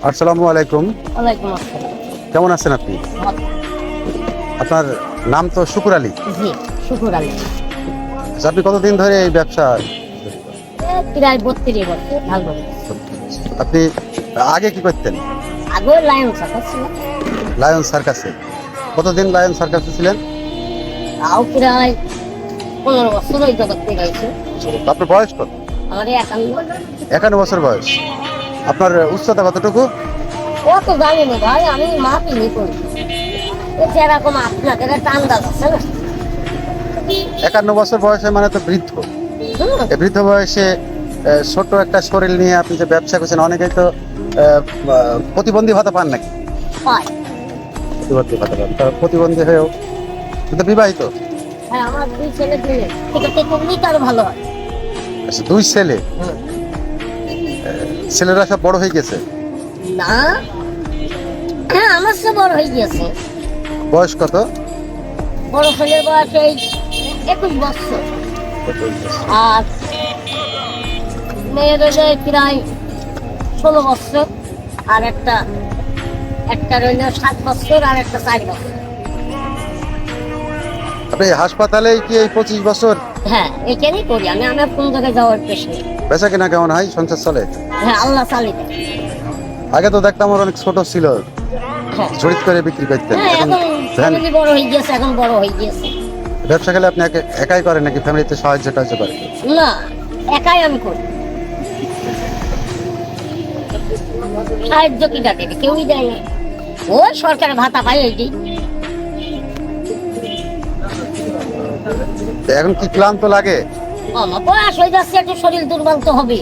আসসালামু আলাইকুম। ওয়ালাইকুম আসসালাম। কেমন আছেন আপনি? আপনার নাম তো শুকুর আলী। জি, শুকুর আলী। আচ্ছা, আপনি কতদিন ধরে এই ব্যবসা? প্রায় 32 বছর ভালো। আপনি আগে কি করতেন? আগে লায়ন সার্কাস ছিল। লায়ন সার্কাসে। কতদিন লায়ন সার্কাসে ছিলেন? তাও প্রায় 15 বছর ওই জগৎ থেকে গেছে। আপনার বয়স কত? আমার 51। 51 বছর বয়স। আপনার উচ্চতা কতটুকু? ও তো জানি না ভাই, আমি মাপিনি করি। যেরকম আপনাদের একটা আন্দাজ আছে না। 51 বছর বয়সে মানে তো বৃদ্ধ। হুম, এই বৃদ্ধ বয়সে ছোট একটা শরীর নিয়ে আপনি যে ব্যবসা করছেন, অনেকেই তো প্রতিবন্ধী ভাতা পান নাকি? পাই। প্রতিবন্ধী ভাতা পান। তা প্রতিবন্ধী হয়েও কিন্তু বিবাহিত। হ্যাঁ, আমার 2 ছেলে 2 মেয়ে। ঠিক করলেই তো আরো ভালো হয়। আচ্ছা, 2 ছেলে। হুম। ছেলেরা সব বড় হয়ে গেছে। না, হ্যাঁ আমার সে বড় হয়ে গিয়েছে। বয়স কত? বড় ছেলের বয়স এই 21 বছর। আর মেয়ের হইলে প্রায় 16 বছর। আর একটা রইল 7 বছর আর একটা 4 বছর। আপনি হাসপাতালে কি এই 25 বছর হ্যাঁ, এখানেই করি আমি। আমার কোন জায়গায় যাওয়ার পেশ নেই। বেচা কেনা কেমন হয়? সংসার চলে? হ্যাঁ, আল্লাহ চালিয়ে দেয়। আগে তো দেখতাম আর অনেক ছোট ছিল, হ্যাঁ, জড়িত করে বিক্রি করতেন। হ্যাঁ, এখন এখন ফ্যামিলি বড় হয়ে গিয়েছে, এখন বড় হয়ে গিয়েছে। ব্যবসা খেলে আপনি একাই করেন নাকি ফ্যামিলিতে সাহায্য টাহায্য করে? না, একাই আমি করি। সাহায্য কি দেবে? কেউই দেয় না। ওই সরকারের ভাতা পাই এইটি। তো এখন কি ক্লান্ত লাগে? আমার বয়স হয়ে যাচ্ছে, একটু শরীর দুর্বল তো হবে।